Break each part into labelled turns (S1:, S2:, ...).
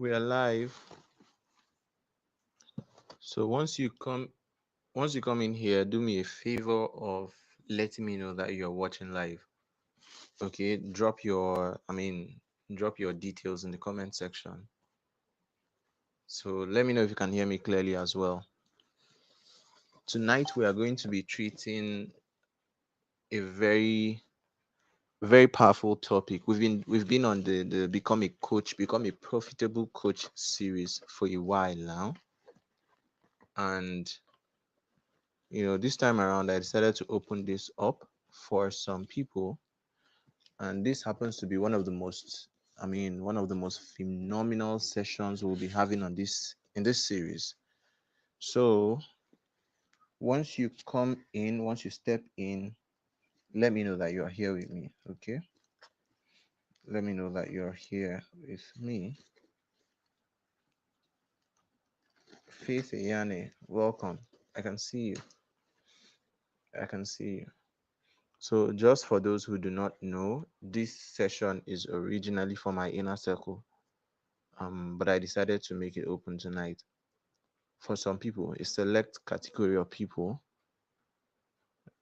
S1: We are live. So once you come in here, do me a favor of letting me know that you're watching live. Okay, drop your details in the comment section. So let me know if you can hear me clearly as well. Tonight we are going to be treating a very very powerful topic. We've been on the become a profitable coach series for a while now. And this time around, I decided to open this up for some people, and this happens to be one of the most phenomenal sessions we'll be having in this series. So once you step in, let me know that you are here with me. Okay, let me know that you're here with me. Faith Iyane, welcome. I can see you. I can see you. So, just for those who do not know, this session is originally for my inner circle, but I decided to make it open tonight for some people, a select category of people,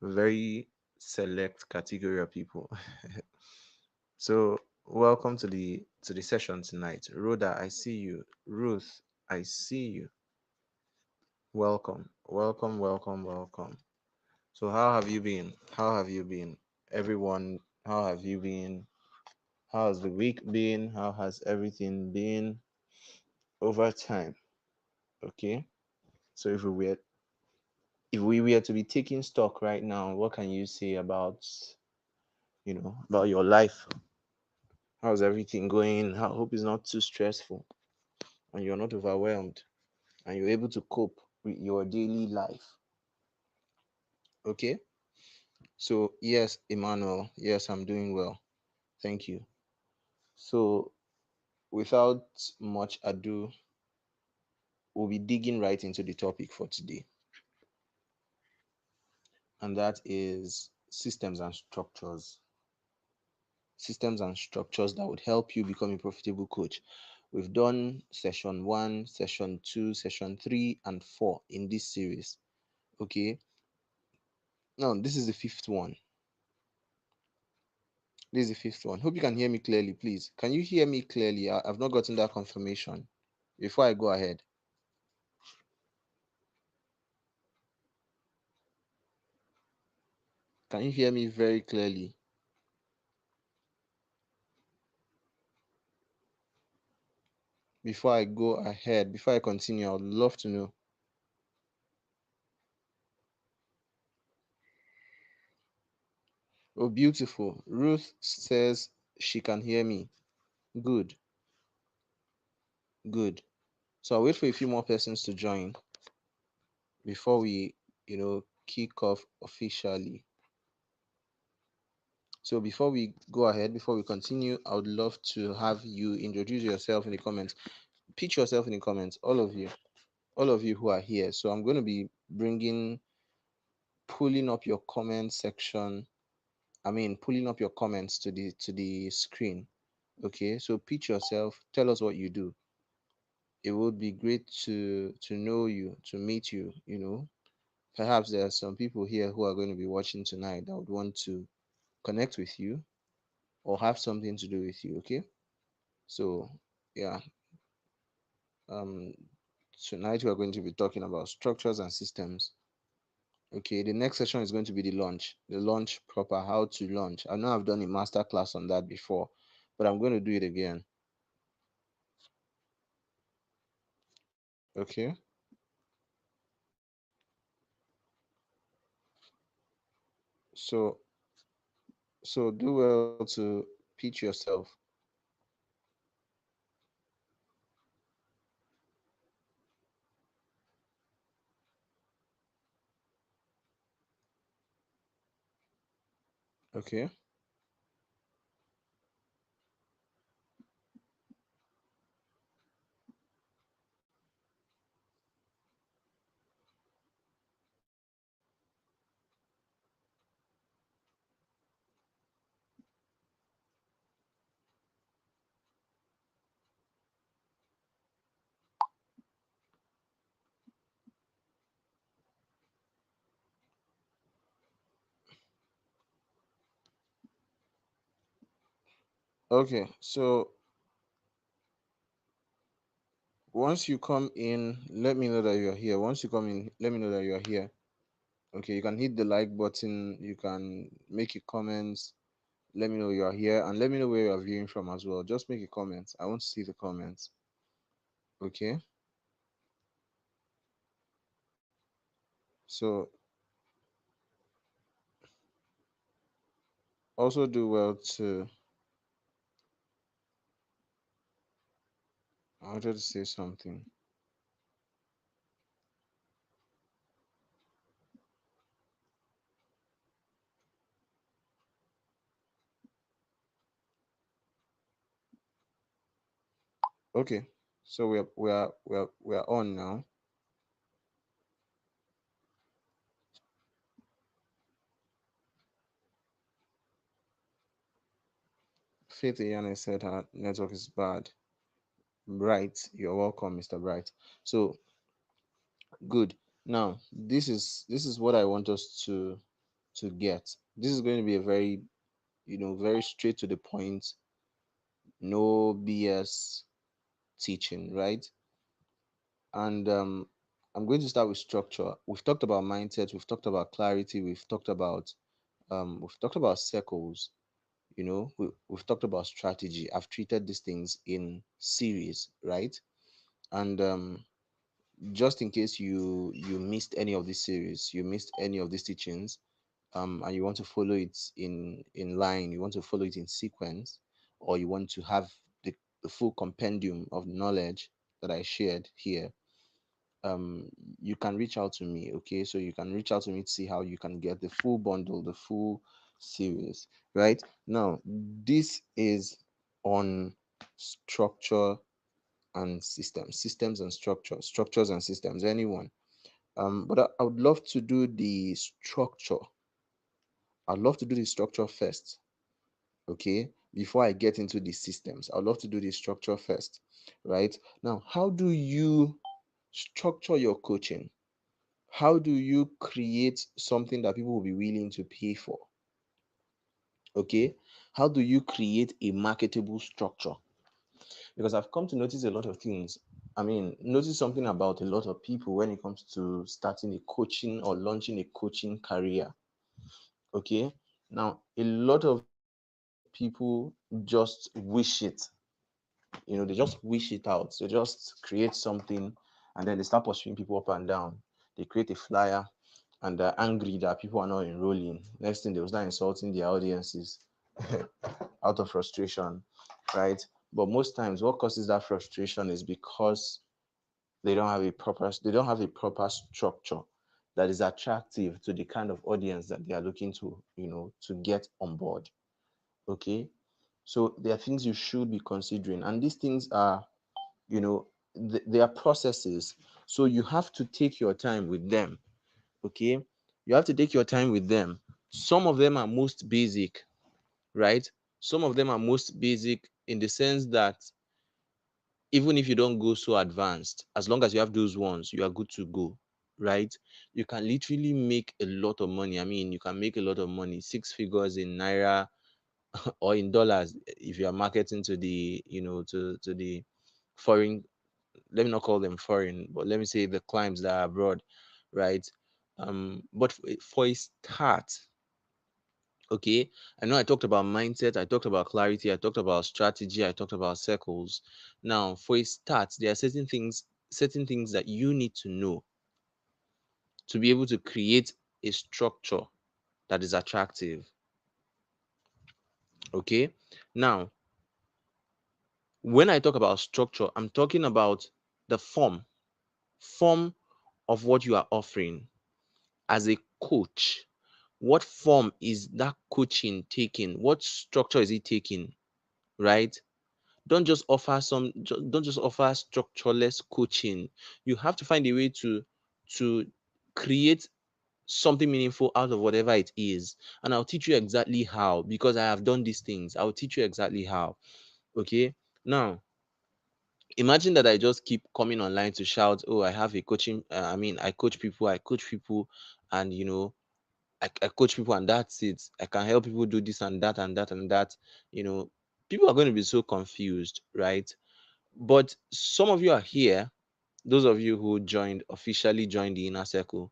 S1: very select category of people. So, welcome to the session tonight. Rhoda, I see you. Ruth, I see you. Welcome, welcome, welcome, welcome. So, how have you been? How have you been? Everyone, how have you been? How has the week been? How has everything been over time? Okay. So if we were to be taking stock right now, what can you say about your life? How's everything going? I hope it's not too stressful and you're not overwhelmed and you're able to cope with your daily life. Okay. So yes, Emmanuel, yes, I'm doing well. Thank you. So without much ado, we'll be digging right into the topic for today, and that is systems and structures that would help you become a profitable coach. We've done session 1, session 2, session 3 and 4 in this series. Okay, now this is the fifth one. Hope you can hear me clearly. Please, can you hear me clearly? I've not gotten that confirmation before I go ahead. Can you hear me very clearly before I go ahead? Before I continue, I would love to know. Oh, beautiful. Ruth says she can hear me. Good, good. So I'll wait for a few more persons to join before we, kick off officially. So before we continue, I would love to have you introduce yourself in the comments. Pitch yourself in the comments, all of you who are here. So I'm going to be pulling up your comment section. Pulling up your comments to the screen. Okay, so pitch yourself. Tell us what you do. It would be great to know you, to meet you. Perhaps there are some people here who are going to be watching tonight that would want to connect with you or have something to do with you. Okay, so yeah, um tonight we are going to be talking about structures and systems. Okay, the next session is going to be the launch proper, how to launch. I know I've done a master class on that before, but I'm going to do it again. Okay, so do well to pitch yourself. Okay, Okay, so once you come in, let me know that you're here. Once you come in, let me know that you're here. Okay, you can hit the like button, you can make your comments, let me know you're here, and let me know where you're viewing from as well. Just make a comment. I want to see the comments. Okay, so also do well to, I wanted to say something. Okay, so we're on now. Faith Iyane said her network is bad. Right, you're welcome, Mr. Bright. So good. Now this is what I want us to get. This is going to be a very, very straight to the point, no BS teaching, right? And I'm going to start with structure. We've talked about mindset, we've talked about clarity, we've talked about circles, we've talked about strategy. I've treated these things in series, right? And just in case you missed any of this series, you missed any of these teachings, and you want to follow it in line, you want to follow it in sequence, or you want to have the full compendium of knowledge that I shared here, um you can reach out to me. Okay, so you can reach out to me to see how you can get the full bundle, the full series. Right now, this is on structure and systems and structures and systems, anyone. But I would love to do the structure. I'd love to do the structure first. Okay, before I get into the systems, I'd love to do the structure first. Right now, how do you structure your coaching? How do you create something that people will be willing to pay for? Okay, how do you create a marketable structure? Because I've come to notice a lot of things. I mean, notice something about a lot of people when it comes to starting a coaching or launching a coaching career. Okay, now a lot of people just wish it, they just wish it out. They just create something and then they start pursuing people up and down. They create a flyer and they're angry that people are not enrolling. Next thing, they will start insulting their audiences out of frustration, right? But most times, what causes that frustration is because they don't have a proper structure that is attractive to the kind of audience that they are looking to get on board. Okay, so there are things you should be considering, and these things are, they are processes. So you have to take your time with them. Okay, you have to take your time with them. Some of them are most basic, right? Some of them are most basic in the sense that even if you don't go so advanced, as long as you have those ones, you are good to go, right? You can literally make a lot of money. I mean, you can make a lot of money, six figures in naira or in dollars, if you are marketing to the, to the foreign, let me not call them foreign, but let me say the clients that are abroad, right? But for a start, okay, I know I talked about mindset, I talked about clarity, I talked about strategy, I talked about circles. Now, for a start, there are certain things that you need to know to be able to create a structure that is attractive. Okay, now when I talk about structure, I'm talking about the form of what you are offering as a coach. What form is that coaching taking? What structure is it taking? Right? Don't just offer structureless coaching. You have to find a way to create something meaningful out of whatever it is. And I'll teach you exactly how, because I have done these things. I'll teach you exactly how. Okay. Now, imagine that I just keep coming online to shout, oh, I have a coaching, I mean, I coach people, and I coach people, and that's it. I can help people do this and that and that and that. You know, People are going to be so confused, right? But some of you are here, those of you who joined, officially joined the inner circle,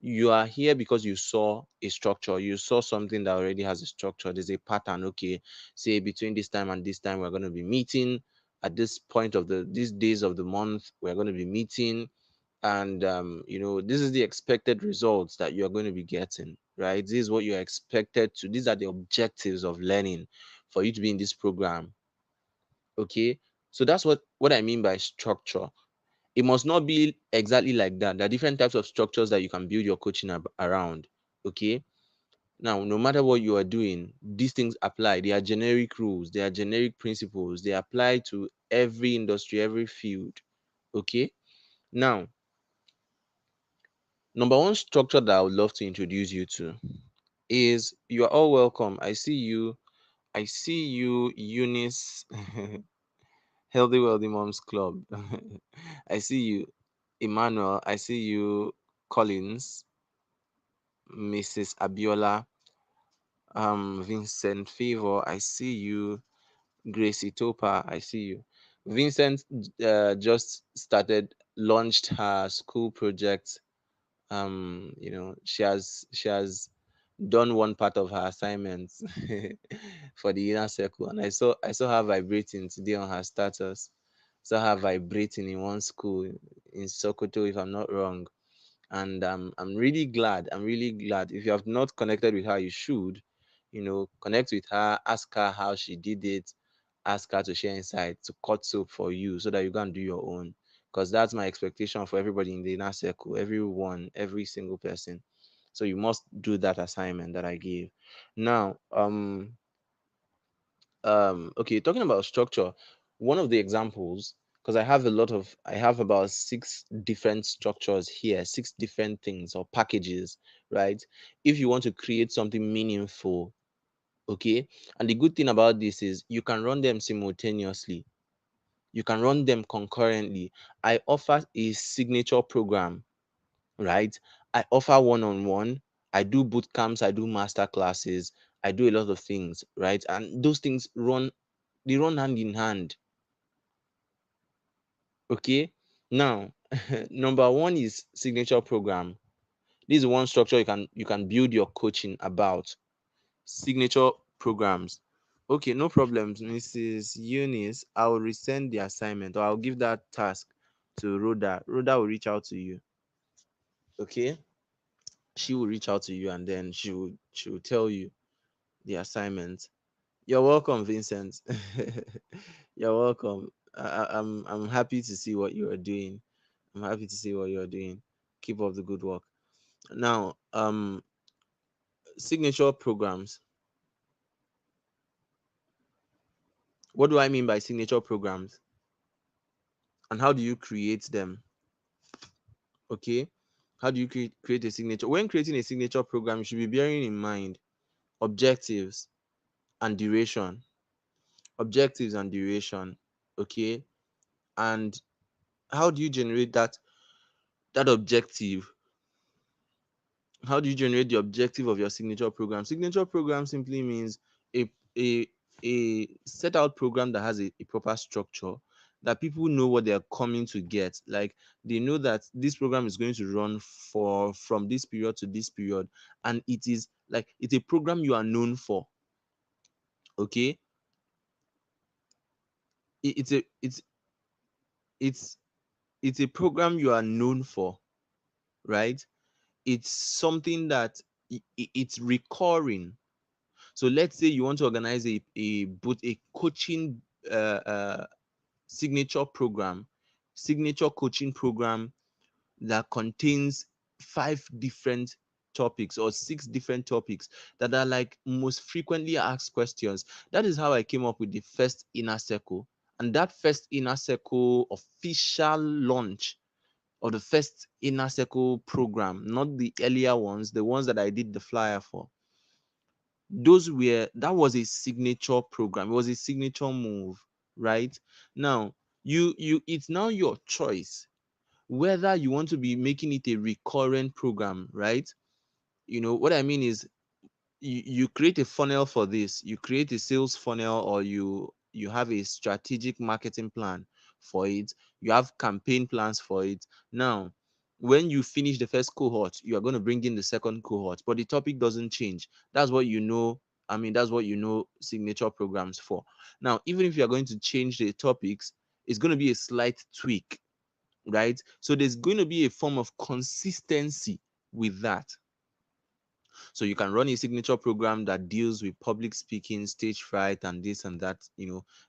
S1: you are here because you saw a structure, you saw something that already has a structure. There's a pattern. Okay, say between this time and this time we're going to be meeting, at this point of these days of the month we're going to be meeting, and this is the expected results that you're going to be getting, right? This is what you're expected to, these are the objectives of learning for you to be in this program. Okay, so that's what I mean by structure. It must not be exactly like that. There are different types of structures that you can build your coaching around. Okay, now no matter what you are doing, these things apply. They are generic rules, they are generic principles, they apply to every industry, every field. Okay, now number one structure that I would love to introduce you to is, you are all welcome. I see you, Eunice. Healthy Wealthy Moms Club. I see you, Emmanuel. I see you, Collins, Mrs. Abiola, Vincent Favor. I see you, Gracie Topa. I see you. Vincent just launched her school project. She has done one part of her assignments for the inner circle, and I saw her vibrating today on her status. Saw her vibrating in one school in Sokoto, if I'm not wrong. And I'm really glad. I'm really glad. If you have not connected with her, you should. Connect with her, ask her how she did it, ask her to share insights, to cut soap for you, so that you can do your own. Because that's my expectation for everybody in the inner circle, everyone, every single person. So you must do that assignment that I gave. Now, okay, talking about structure, one of the examples, because I have about six different structures here, six different things or packages, right? If you want to create something meaningful, okay, and the good thing about this is you can run them simultaneously, you can run them concurrently. I offer a signature program, right? I offer one-on-one, I do boot camps, I do master classes, I do a lot of things, right? And those things run hand in hand. Okay, now number one is signature program. This is one structure you can build your coaching about. Signature programs. Okay, no problems, Mrs. Eunice. I will resend the assignment, or I'll give that task to Rhoda. Rhoda will reach out to you. Okay, she will reach out to you, and then she will tell you the assignment. You're welcome, Vincent. You're welcome. I'm happy to see what you are doing. I'm happy to see what you're doing. Keep up the good work. Now, signature programs. What do I mean by signature programs? And how do you create them? Okay. How do you create a signature? When creating a signature program, you should be bearing in mind objectives and duration. Objectives and duration. Okay. And how do you generate that objective? How do you generate the objective of your signature program? Signature program simply means a a a set out program that has a proper structure, that people know what they are coming to get. Like, they know that this program is going to run for from this period to this period, and it is like it's a program you are known for. Okay, it, it's a it's it's a program you are known for, right? It's something that it's recurring. So let's say you want to organize a coaching uh, signature program, signature coaching program that contains five different topics or six different topics that are like most frequently asked questions. That is how I came up with the first inner circle. And that first inner circle official launch of the first inner circle program, not the earlier ones, the ones that I did the flyer for, that was a signature program, it was a signature move, right? Now, it's now your choice whether you want to be making it a recurrent program, right? What I mean is, you create a funnel for this, you create a sales funnel, or you have a strategic marketing plan for it, you have campaign plans for it. Now, when you finish the first cohort, you are going to bring in the second cohort, but the topic doesn't change. That's what you know. I mean, that's what you know signature programs for. Now, even if you are going to change the topics, it's going to be a slight tweak, right? So there's going to be a form of consistency with that. So you can run a signature program that deals with public speaking, stage fright, and this and that,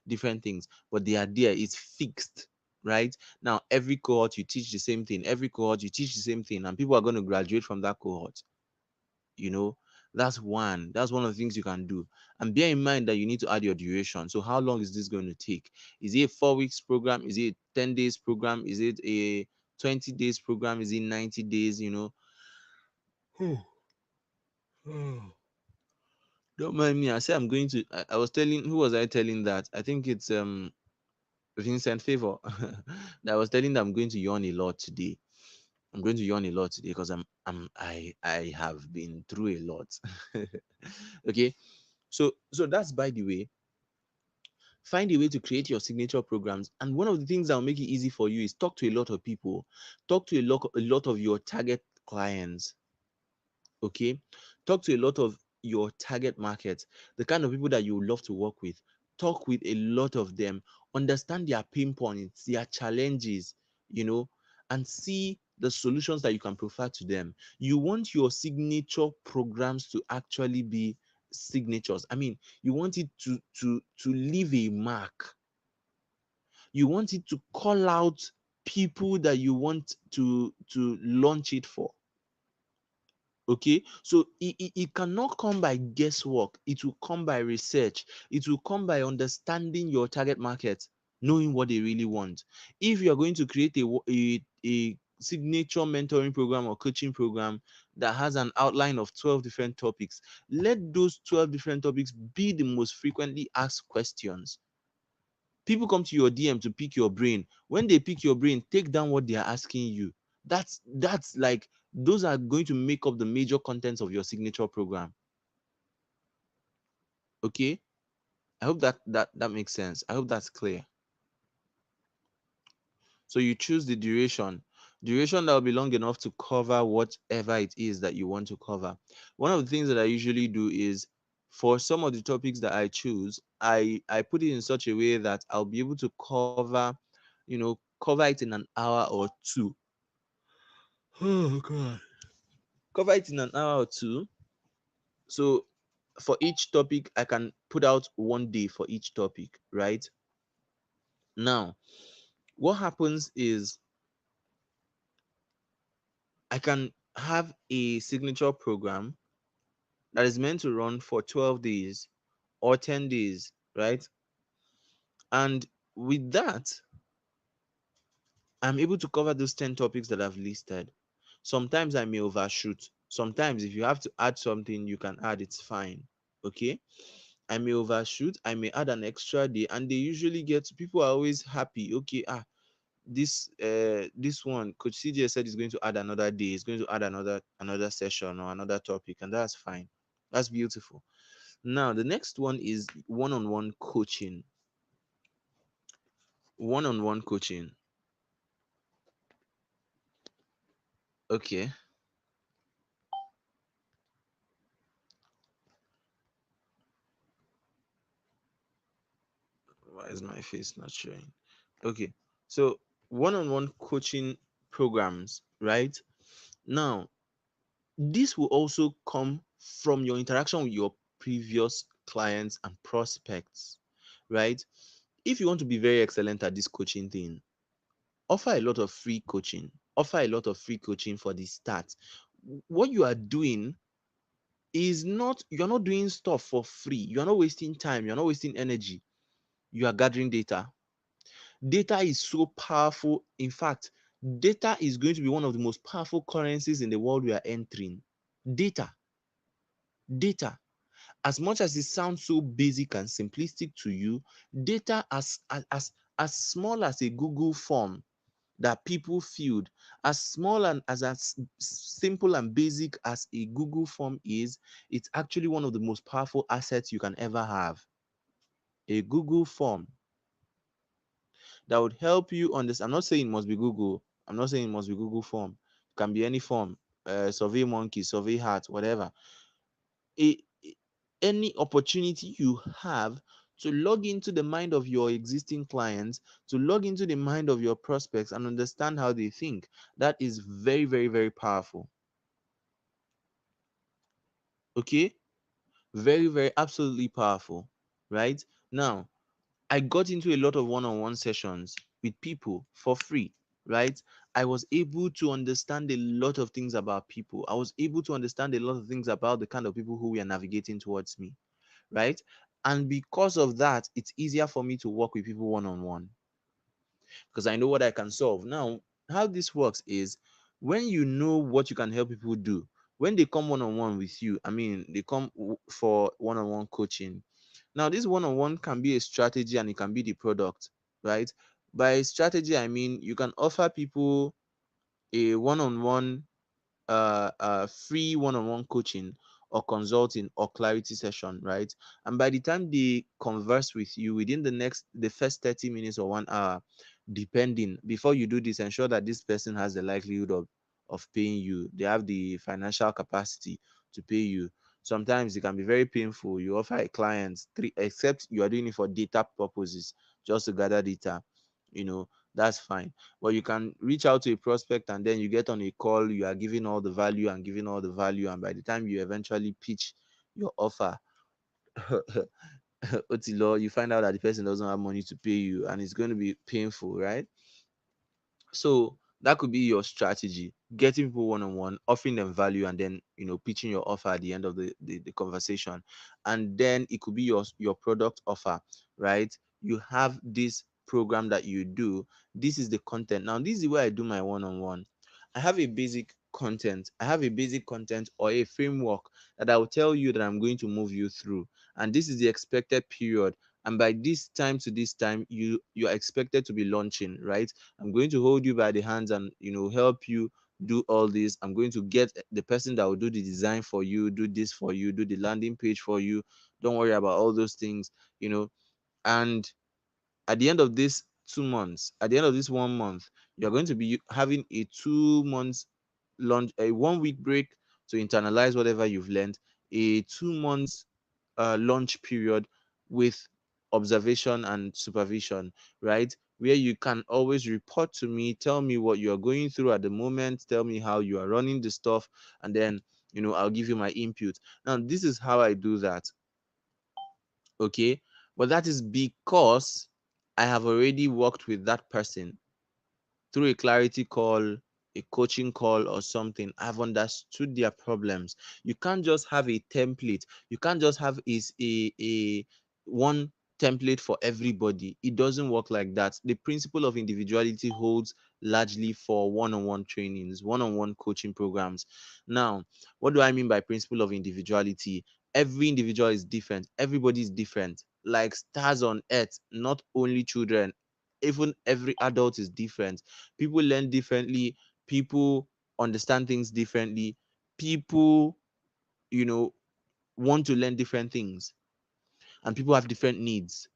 S1: different things. But the idea is fixed, right? Now, every cohort you teach the same thing, every cohort you teach the same thing, and people are going to graduate from that cohort. You know, that's one of the things you can do. And bear in mind that you need to add your duration. So, how long is this going to take? Is it a 4 weeks program? Is it a 10 days program? Is it a 20 days program? Is it 90 days? Don't mind me. I say I'm going to. I was telling. Who was I telling that? I think it's Vincent Favor. That I was telling that I'm going to yawn a lot today. I'm going to yawn a lot today because I have been through a lot. Okay, so that's, by the way. Find a way to create your signature programs, and one of the things that will make it easy for you is talk to a lot of people. Talk to a lot of your target clients. Okay, talk to a lot of your target market, the kind of people that you love to work with. Talk with a lot of them, understand their pain points, their challenges, you know and see the solutions that you can provide to them. You want your signature programs to actually be signatures. I mean, you want it to leave a mark. You want it to call out people that you want to launch it for. Okay, so it cannot come by guesswork. It will come by research. It will come by understanding your target market, knowing what they really want. If you are going to create a signature mentoring program or coaching program that has an outline of 12 different topics, let those 12 different topics be the most frequently asked questions. People come to your DM to pick your brain. When they pick your brain, take down what they are asking you. That's like, those are going to make up the major contents of your signature program. Okay, I hope that makes sense. I hope that's clear. So you choose the duration that will be long enough to cover whatever it is that you want to cover. One of the things that I usually do is, for some of the topics that I choose, I put it in such a way that I'll be able to cover it in an hour or two. Oh God. Cover it in an hour or two. So for each topic, I can put out one day for each topic, right? Now, what happens is, I can have a signature program that is meant to run for 12 days or 10 days, right? And with that, I'm able to cover those 10 topics that I've listed. Sometimes I may overshoot. Sometimes, if you have to add something, you can add, it's fine. Okay. I may overshoot, I may add an extra day, and they usually get, people are always happy. Okay, this one, Coach CJ said he's going to add another day, he's going to add another session or another topic, and that's fine. That's beautiful. Now, the next one is one-on-one coaching. One-on-one coaching. Okay. Why is my face not showing? Okay. So, one-on-one coaching programs, right? Now, this will also come from your interaction with your previous clients and prospects, right? If you want to be very excellent at this coaching thing, offer a lot of free coaching. Offer a lot of free coaching for the start. What you are doing is not, you're not doing stuff for free. You're not wasting time. You're not wasting energy. You are gathering data. Data is so powerful. In fact, data is going to be one of the most powerful currencies in the world we are entering. Data. Data. As much as it sounds so basic and simplistic to you, data as small as a Google form, that people filled. As small and as simple and basic as a Google form is, it's actually one of the most powerful assets you can ever have. A Google form that would help you understand. I'm not saying it must be Google. I'm not saying it must be Google form. It can be any form. Survey Monkey, Survey Heart, whatever. A, any opportunity you have to log into the mind of your existing clients, to log into the mind of your prospects and understand how they think. That is very, very, very powerful. Okay? Very, very, absolutely powerful. Right? Now, I got into a lot of one-on-one sessions with people for free, right? I was able to understand a lot of things about people. I was able to understand a lot of things about the kind of people who were navigating towards me, right? And because of that, it's easier for me to work with people one-on-one because I know what I can solve. Now, how this works is when you know what you can help people do, when they come one-on-one with you, I mean, they come for one-on-one coaching. Now, this one-on-one can be a strategy and it can be the product, right? By strategy, I mean you can offer people a one-on-one free one-on-one coaching or consulting or clarity session, right? And by the time they converse with you within the first 30 minutes or 1 hour, depending, before you do this, ensure that this person has the likelihood of paying you. They have the financial capacity to pay you. Sometimes it can be very painful. You offer a client three, except you are doing it for data purposes, just to gather data, you know, that's fine. But you can reach out to a prospect and then you get on a call, you are giving all the value and giving all the value, and by the time you eventually pitch your offer, Otilo, you find out that the person doesn't have money to pay you and it's going to be painful, right? So that could be your strategy, getting people one-on-one, offering them value, and then pitching your offer at the end of the conversation. And then it could be your product offer, right? You have this program that you do. This is the content. Now, this is where I do my one-on-one. I have a basic content. I have a basic content or a framework that I will tell you that I'm going to move you through. And this is the expected period. And by this time to this time, you're expected to be launching, right? I'm going to hold you by the hands and help you do all this. I'm going to get the person that will do the design for you, do this for you, do the landing page for you. Don't worry about all those things, you know. And at the end of this 2 months, at the end of this 1 month, you're going to be having a 2 months launch, a 1 week break to internalize whatever you've learned, a 2 months launch period with observation and supervision, right? Where you can always report to me, tell me what you are going through at the moment, tell me how you are running the stuff, and then I'll give you my input. Now, this is how I do that, okay? But that is because I have already worked with that person through a clarity call, a coaching call, or something. I've understood their problems. You can't just have a template. You can't just have is a one template for everybody. It doesn't work like that. The principle of individuality holds largely for one-on-one trainings, one-on-one coaching programs. Now, what do I mean by principle of individuality? Every individual is different. Everybody is different. Like stars on earth, not only children, even every adult is different. People learn differently. People understand things differently. People, you know, want to learn different things, and people have different needs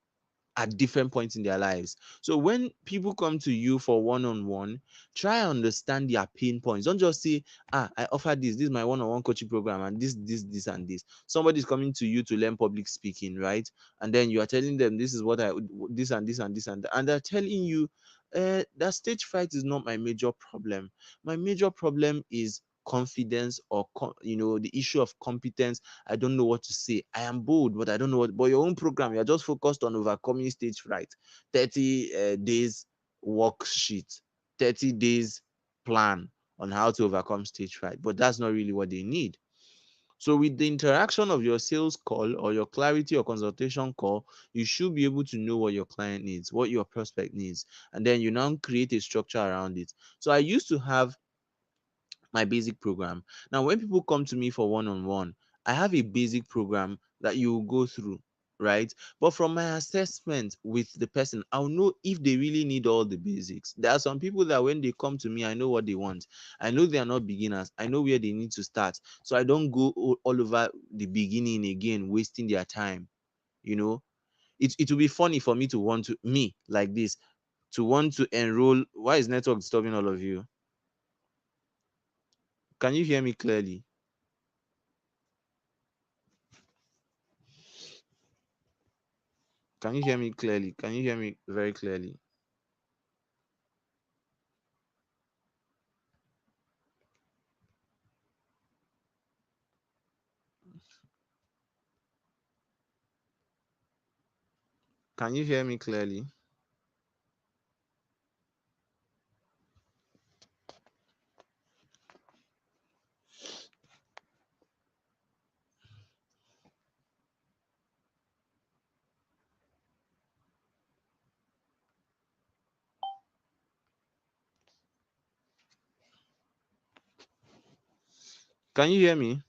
S1: at different points in their lives. So when people come to you for one-on-one, try and understand their pain points. Don't just say, I offer this is my one-on-one coaching program, and this and this. Somebody's coming to you to learn public speaking, right? And then you are telling them this is what I this and this and this and they're telling you that stage fright is not my major problem. My major problem is confidence, or the issue of competence. I don't know what to say. I am bold, but I don't know what. But your own program, you're just focused on overcoming stage fright. 30 days worksheet, 30 days plan on how to overcome stage fright. But that's not really what they need. So with the interaction of your sales call or your clarity or consultation call, you should be able to know what your client needs, what your prospect needs, and then you now create a structure around it. So I used to have my basic program. Now, when people come to me for one-on-one, I have a basic program that you will go through. right? But from my assessment with the person, I'll know if they really need all the basics. There are some people that when they come to me, I know what they want. I know they are not beginners. I know where they need to start. So I don't go all over the beginning again, wasting their time. You know, it will be funny for me to want to me like this to want to enroll. Why is network disturbing all of you? Can you hear me clearly? Can you hear me clearly? Can you hear me very clearly? Can you hear me clearly? Can you hear me?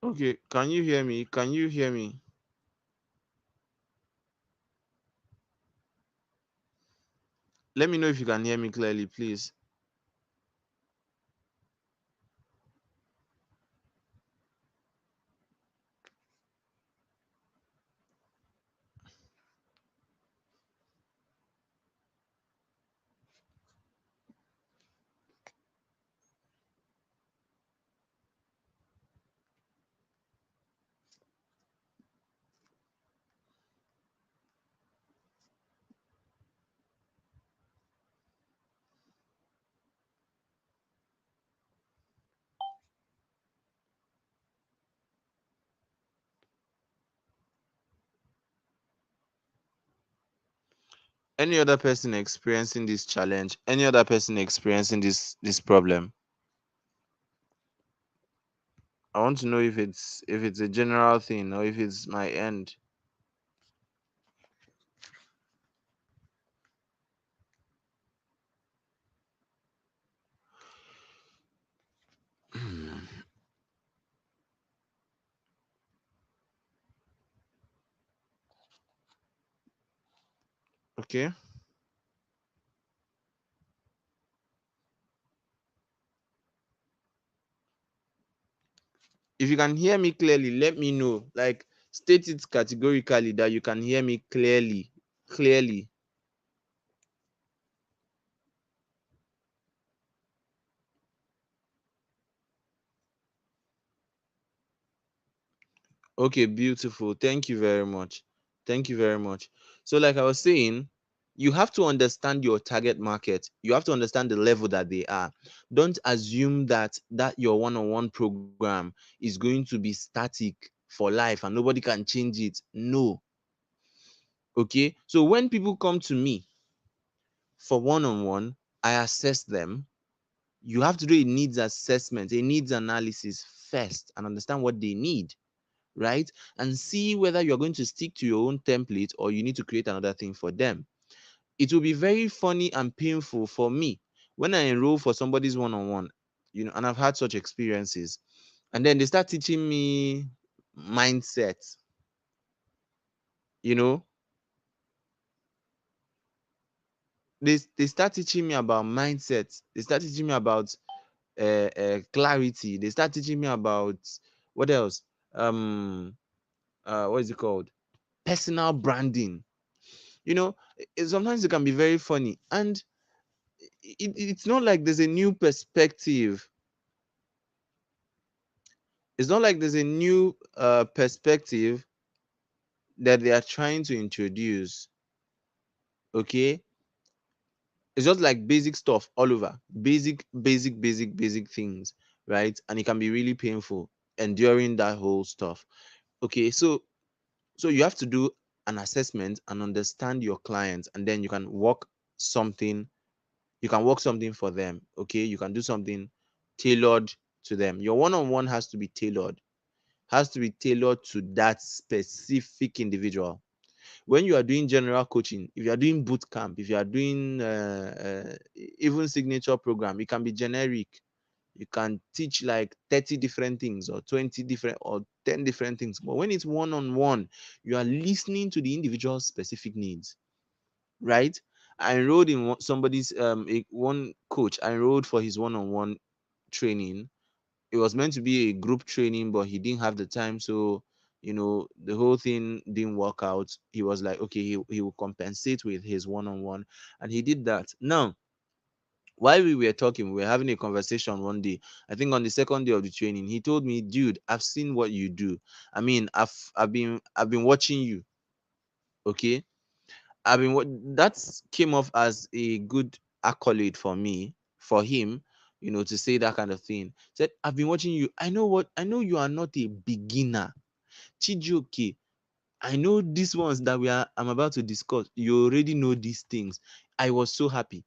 S1: Okay, can you hear me? Can you hear me? Let me know if you can hear me clearly, please. Any other person experiencing this challenge? Any other person experiencing this problem? I want to know if it's a general thing or if it's my end. Okay. If you can hear me clearly, let me know. Like state it categorically that you can hear me clearly. Clearly. Okay, beautiful. Thank you very much. Thank you very much. So, like I was saying, you have to understand your target market. You have to understand the level that they are. Don't assume that your one-on-one program is going to be static for life and nobody can change it. No. Okay. So when people come to me for one-on-one, I assess them. You have to do a needs assessment, a needs analysis first and understand what they need, right? And see whether you're going to stick to your own template or you need to create another thing for them. It will be very funny and painful for me when I enroll for somebody's one-on-one, and I've had such experiences. And then they start teaching me mindset, you know, they start teaching me about mindset. They start teaching me about clarity. They start teaching me about what else? What is it called? Personal branding. Sometimes it can be very funny, and it's not like there's a new perspective. It's not like there's a new perspective that they are trying to introduce. Okay, it's just like basic stuff all over, basic things, right? And it can be really painful enduring that whole stuff. Okay, so you have to do an assessment and understand your clients, and then something you can work something for them. Okay, you can do something tailored to them. Your one-on-one has to be tailored to that specific individual. When you are doing general coaching, if you are doing boot camp, if you are doing even signature program, it can be generic. You can teach like 30 different things or 20 different or 10 different things. But when it's one-on-one, you are listening to the individual's specific needs, right? I enrolled in somebody's one coach. I enrolled for his one-on-one training. It was meant to be a group training, but he didn't have the time, so the whole thing didn't work out. He was like, okay, he will compensate with his one-on-one, and he did that. Now, while we were talking, we were having a conversation one day. I think on the second day of the training, he told me, dude, I've seen what you do. I mean, I've been watching you. Okay. That came off as a good accolade for me, for him, to say that kind of thing. Said, I've been watching you. I know you are not a beginner. Chijioke, I know these ones that I'm about to discuss. You already know these things. I was so happy.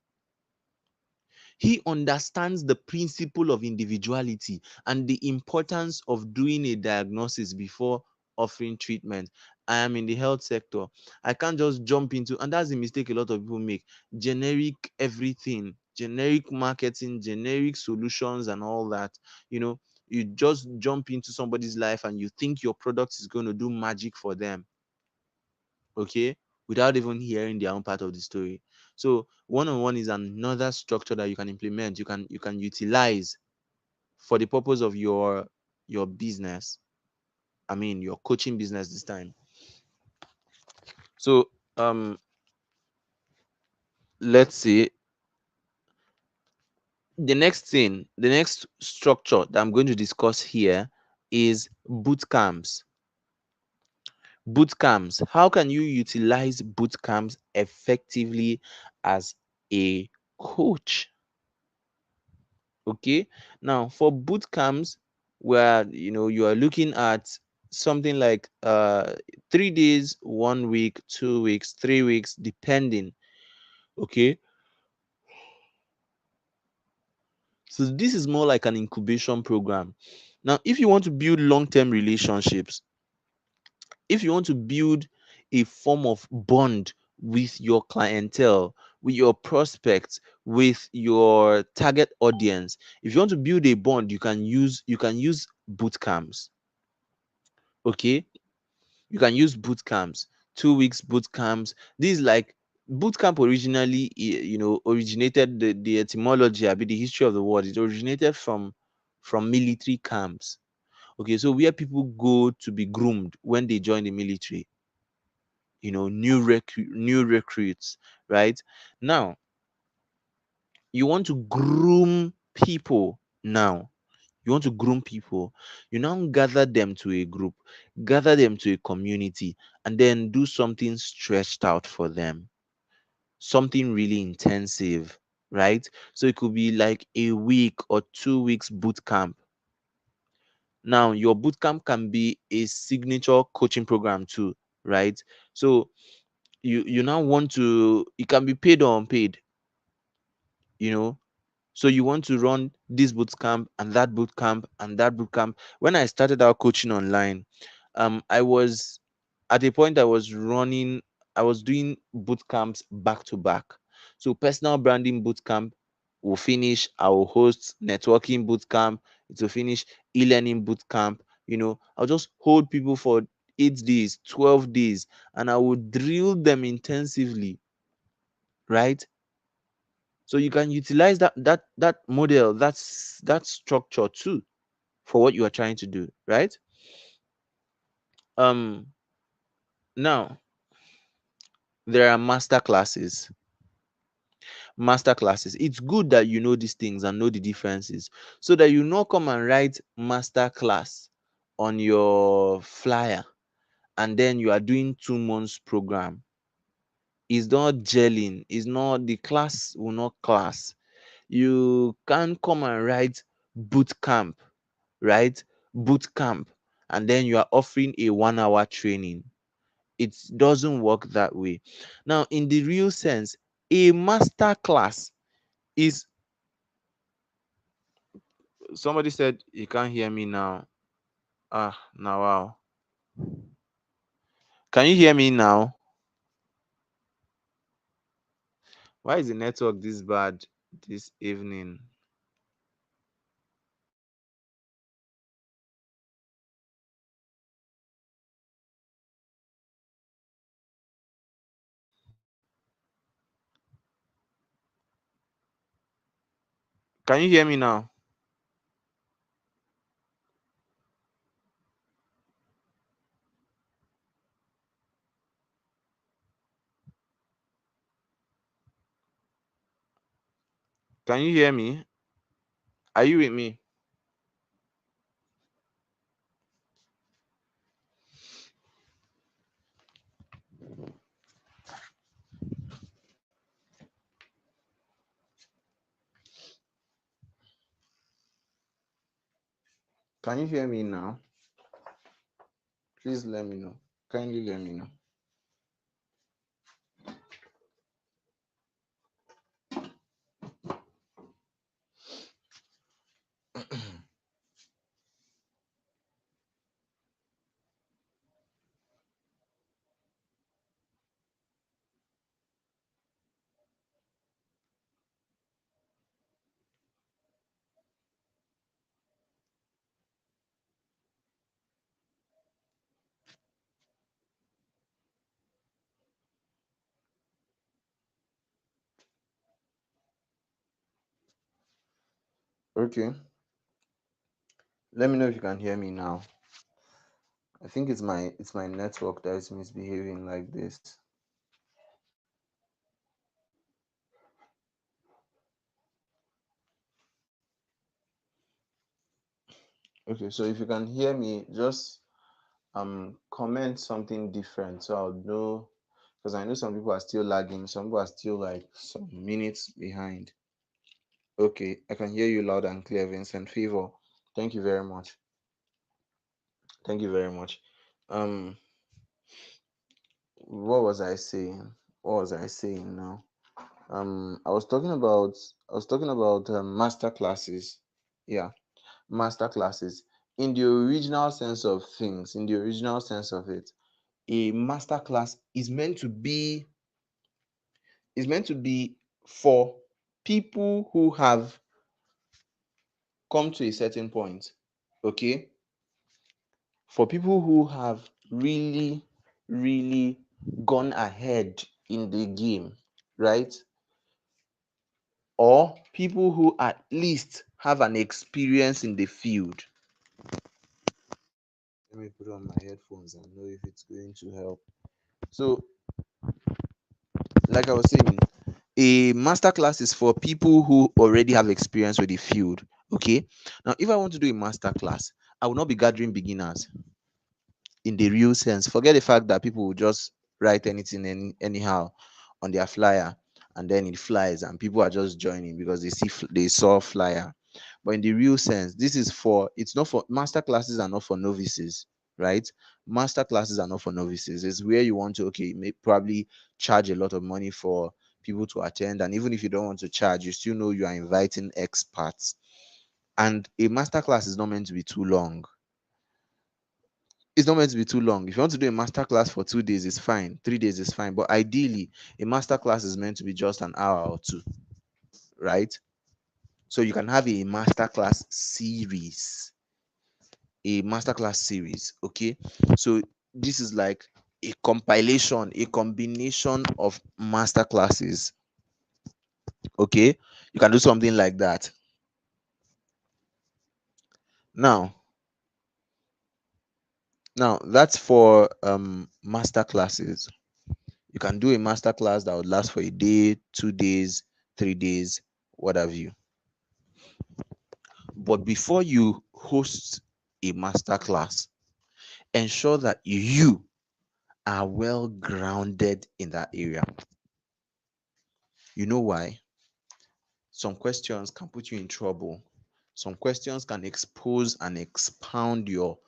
S1: He understands the principle of individuality and the importance of doing a diagnosis before offering treatment. I am in the health sector. I can't just jump into, and that's the mistake a lot of people make, generic everything, generic marketing, generic solutions, and all that. You just jump into somebody's life and you think your product is going to do magic for them, okay, without even hearing their own part of the story. So one-on-one is another structure that you can implement, you can utilize for the purpose of your business. I mean, your coaching business this time. So let's see, the next structure that I'm going to discuss here is boot camps. Boot camps, how can you utilize boot camps effectively as a coach? Okay, now for boot camps, where you are looking at something like 3 days, 1 week, 2 weeks, 3 weeks, depending. Okay, so this is more like an incubation program. Now, if you want to build long-term relationships, if you want to build a form of bond with your clientele, with your prospects, with your target audience, if you want to build a bond, you can use boot camps. Okay, you can use boot camps, 2 weeks boot camps. This, like, boot camp originally originated, the etymology, I mean, the history of the word, it originated from military camps. Okay, so where people go to be groomed when they join the military, new recruits, right? Now, you want to groom people. Now, you want to groom people, you now gather them to a group, gather them to a community, and then do something stretched out for them, something really intensive, right? So it could be like a week or 2 weeks boot camp. Now, your boot camp can be a signature coaching program too, right? So you now want to, it can be paid or unpaid, you know so you want to run this boot camp and that boot camp and that boot camp. When I started out coaching online, I was at a point, I was doing boot camps back to back. So personal branding boot camp will finish, I will host networking boot camp, it will finish, e-learning boot camp. I'll just hold people for 8 days, 12 days, and I will drill them intensively, right? So you can utilize that model, that structure too, for what you are trying to do, right? um Now, there are master classes. It's good that you know these things and know the differences, so that you not come and write master class on your flyer, and then you are doing 2 months program. It's not gelling, it's not, the class will not class. You can't come and write boot camp, right? Boot camp, and then you are offering a 1 hour training. It doesn't work that way. Now, in the real sense, a master class is Somebody said you can't hear me now. Now wow. Can you hear me now? Why is the network this bad this evening? Can you hear me now? Can you hear me? Are you with me? Can you hear me now? Please let me know. Kindly let me know. Okay. Let me know if you can hear me now. I think it's my network that is misbehaving like this. Okay, so if you can hear me, just comment something different so I'll know, because I know some people are still lagging, some people are still like some minutes behind. Okay, I can hear you loud and clear, Vincent Favor. Thank you very much. Thank you very much. Um, what was I saying? What was I saying now? I was talking about master classes. Yeah, master classes. In the original sense of things, in the original sense of it, a master class is meant to be for people who have come to a certain point. Okay, for people who have really, really gone ahead in the game, right? Or people who at least have an experience in the field. Let me put on my headphones and know if it's going to help. So, like I was saying, a master class is for people who already have experience with the field. Okay. Now, if I want to do a master class, I will not be gathering beginners in the real sense. Forget the fact that people will just write anything anyhow on their flyer and then it flies and people are just joining because they saw flyer. But in the real sense, it's not for master classes, are not for novices, right? Master classes are not for novices. It's where you want to, okay, probably charge a lot of money for people to attend. And even if you don't want to charge, you still know you are inviting experts. And a master class is not meant to be too long. It's not meant to be too long. If you want to do a master class for 2 days, it's fine. 3 days is fine. But ideally, a master class is meant to be just an hour or two, right? So you can have a masterclass series, okay? So this is like a compilation, a combination of master classes, okay? You can do something like that. Now, that's for master classes. You can do a master class that would last for a day, 2 days, 3 days, what have you. But before you host a master class, ensure that you are well grounded in that area. You know why? Some questions can put you in trouble. Some questions can expose and expound your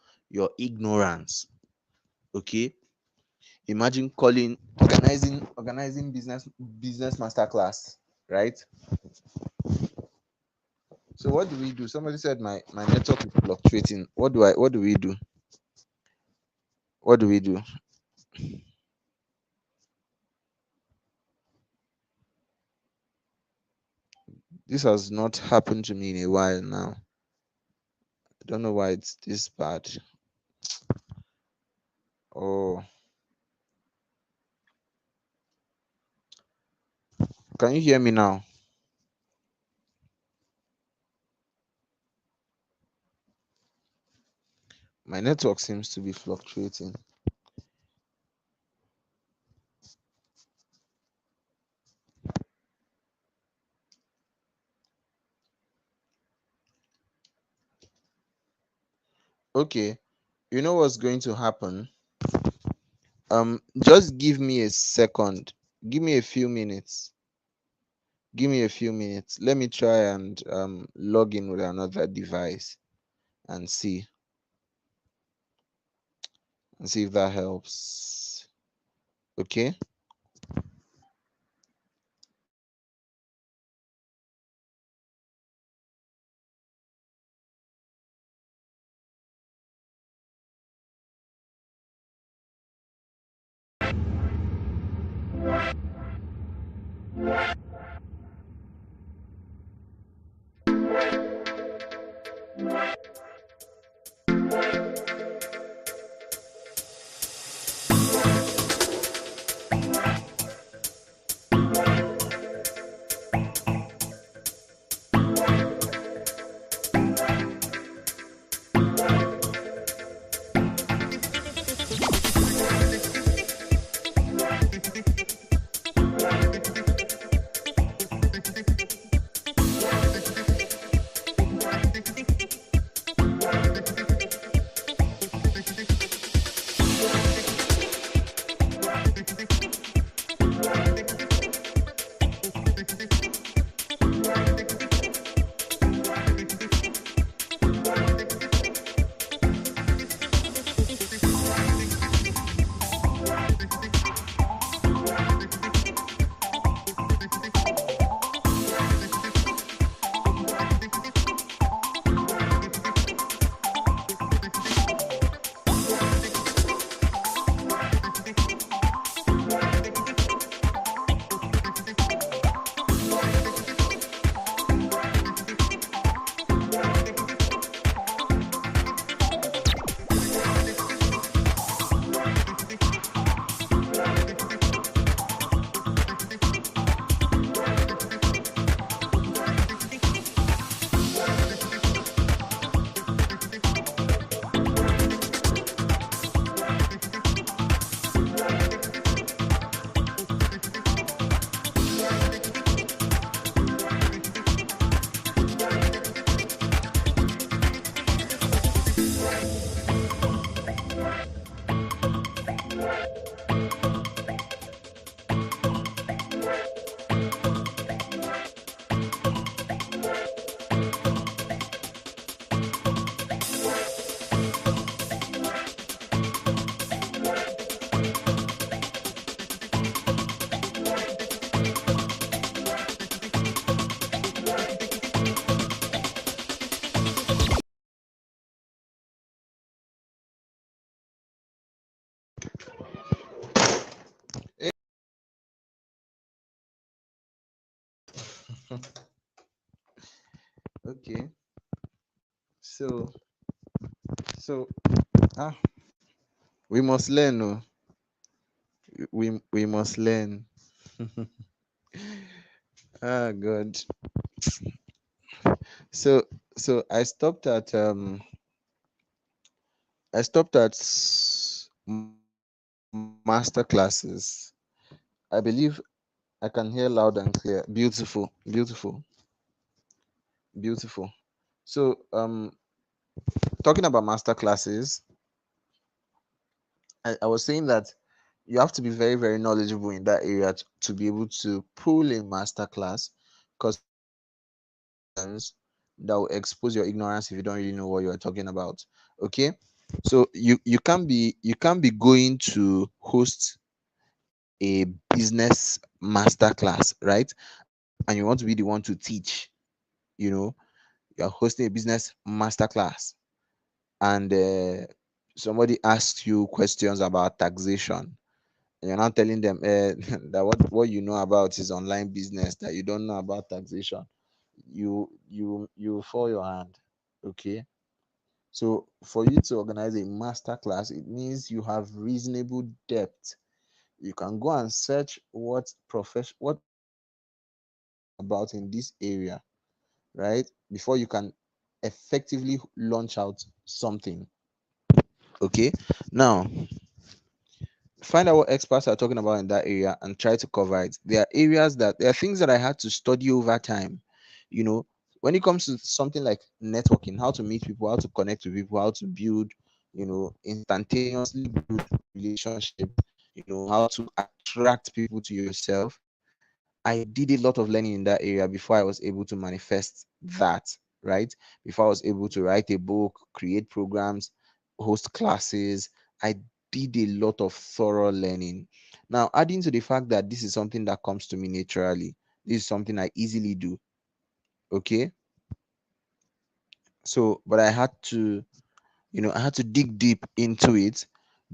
S1: ignorance. Okay? Imagine organizing business master class, right? So what do we do? Somebody said my network is fluctuating. What do we do? What do we do? This has not happened to me in a while now. I don't know why it's this bad. Oh, can you hear me now? My network seems to be fluctuating. Okay, you know what's going to happen? Just give me a second. Give me a few minutes. Give me a few minutes. Let me try and log in with another device and see if that helps. Okay. Okay. So so ah we must learn. Oh. We must learn. Ah God. So so master classes. I believe I can hear loud and clear. Beautiful, beautiful, beautiful. So talking about master classes, I was saying that you have to be very, very knowledgeable in that area to be able to pull a master class, because that will expose your ignorance if you don't really know what you are talking about. Okay, so you can't be going to host a business master class, right? And you want to be the one to teach, you know you're hosting a business masterclass, and somebody asks you questions about taxation, and you're not telling them that what you know about is online business, that you don't know about taxation, you fall your hand. Okay. So for you to organize a master class, it means you have reasonable depth. You can go and search what professionals know about in this area, right? Before you can effectively launch out something. Okay. Now, find out what experts are talking about in that area and try to cover it. There are things that I had to study over time. You know, when it comes to something like networking, how to meet people, how to connect with people, how to build, instantaneously build relationships, how to attract people to yourself. I did a lot of learning in that area before I was able to manifest that, right? Before I was able to write a book, create programs, host classes. I did a lot of thorough learning. Now, adding to the fact that this is something that comes to me naturally, this is something I easily do. Okay. So, but I had to dig deep into it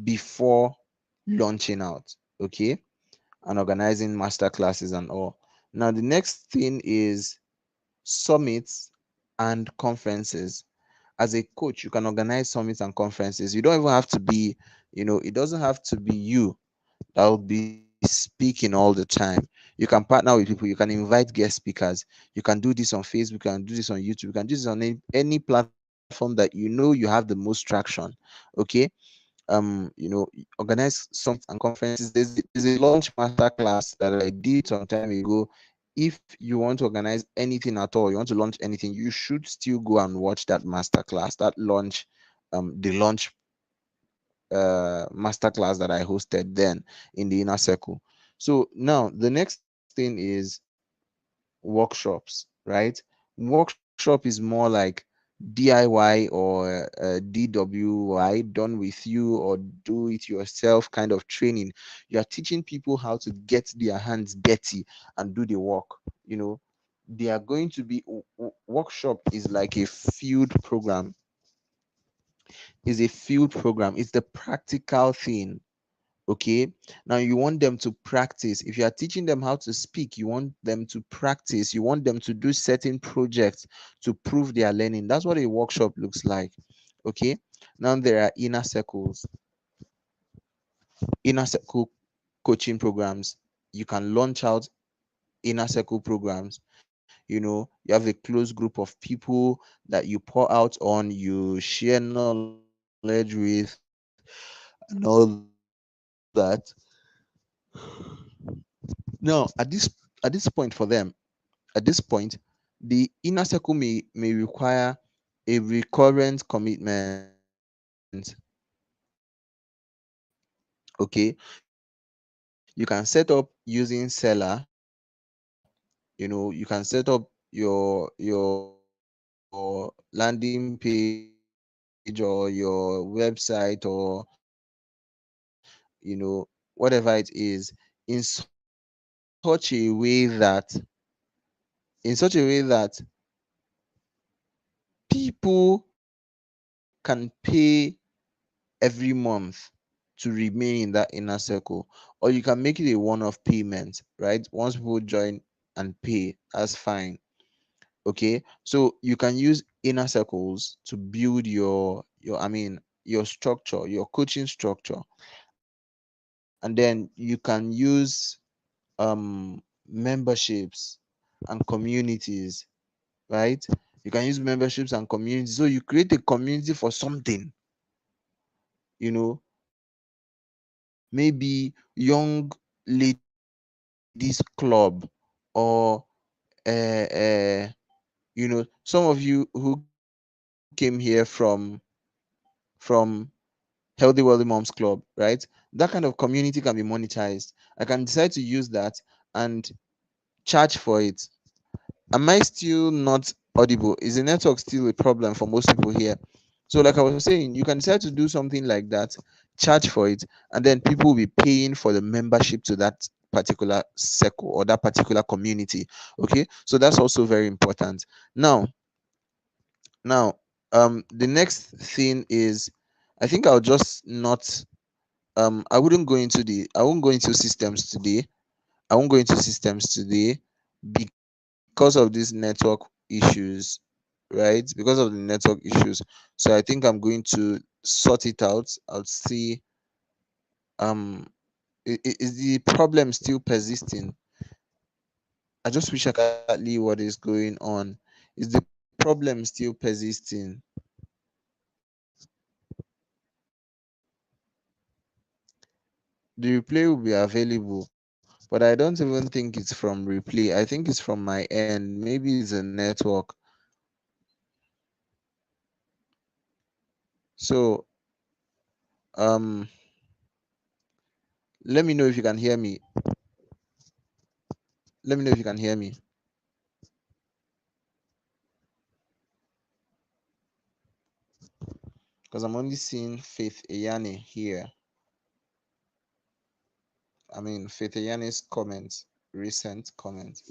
S1: before launching out. Okay. And organizing master classes and all. Now, the next thing is summits and conferences. As a coach, you can organize summits and conferences. You don't even have to be, it doesn't have to be you that will be speaking all the time. You can partner with people, you can invite guest speakers, you can do this on Facebook, you can do this on YouTube, you can do this on any platform that you have the most traction. Okay. Organize summits and conferences. There's a launch master class that I did some time ago. If you want to organize anything at all, you want to launch anything, you should still go and watch that master class, that launch, the launch master class that I hosted then in the inner circle. So now the next thing is workshops, right? Workshop is more like DIY or DWI, done with you or do it yourself kind of training. You are teaching people how to get their hands dirty and do the work. You know, they are going to be workshop is like a field program, it's the practical thing. Okay. Now you want them to practice. If you are teaching them how to speak, you want them to practice. You want them to do certain projects to prove their learning. That's what a workshop looks like. Okay. Now there are inner circle coaching programs. You can launch out inner circle programs. You have a close group of people that you pour out on, you share knowledge with and all that. Now, at this point for them, at this point, the inner circle may require a recurrent commitment. Okay, you can set up using Seller. You can set up your landing page or your website or whatever it is in such a way that people can pay every month to remain in that inner circle, or you can make it a one-off payment, right? Once people join and pay, that's fine. Okay, so you can use inner circles to build your structure, your coaching structure, and then you can use memberships and communities, right? You can use memberships and communities. So you create a community for something, maybe young ladies club, or some of you who came here from Healthy Wealthy Moms Club, right? That kind of community can be monetized. I can decide to use that and charge for it. Am I still not audible? Is the network still a problem for most people here? So, like I was saying, you can decide to do something like that, charge for it, and then people will be paying for the membership to that particular circle or that particular community. Okay, so that's also very important. Now, Now, the next thing is, I think I'll just not I won't go into systems today. I won't go into systems today because of these network issues, right? Because of the network issues. So I think I'm going to sort it out. I'll see. Um, is the problem still persisting? I just wish I could exactly what is going on. Is the problem still persisting? The replay will be available, but I don't even think it's from replay. I think it's from my end. Maybe it's a network. So um let me know if you can hear me. Let me know if you can hear me, because I'm only seeing Faith Eyane here. I mean, Faith Eyane's comments, recent comments.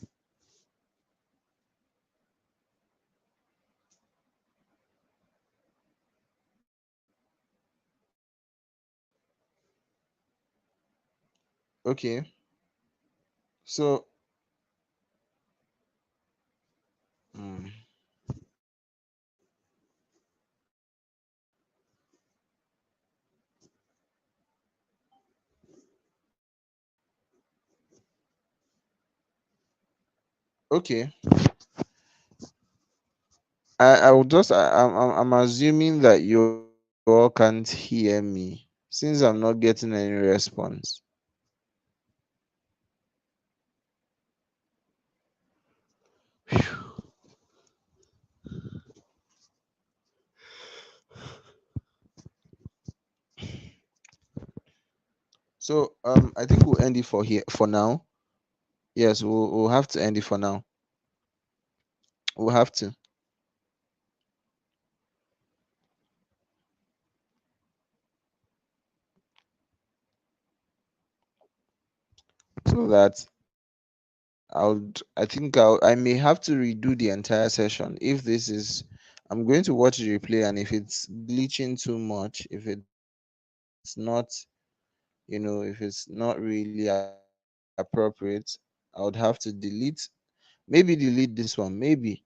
S1: Okay, so mm, okay. I will just I'm assuming that you all can't hear me since I'm not getting any response. So I think we'll end it for here for now. Yes, we'll have to end it for now. We'll have to, so that I may have to redo the entire session if this is. I'm going to watch the replay, and if it's glitching too much, if it's not, if it's not really appropriate, I would have to maybe delete this one, maybe.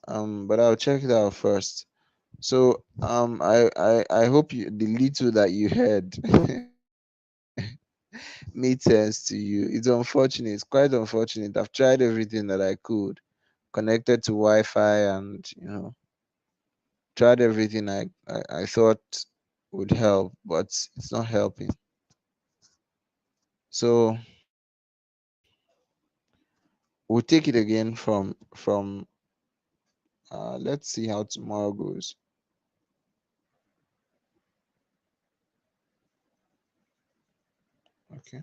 S1: But I'll check it out first. So I hope the little that you heard made sense to you. It's unfortunate, it's quite unfortunate. I've tried everything that I could, connected to Wi-Fi, and tried everything I thought would help, but it's not helping. So we'll take it again from let's see how tomorrow goes. Okay.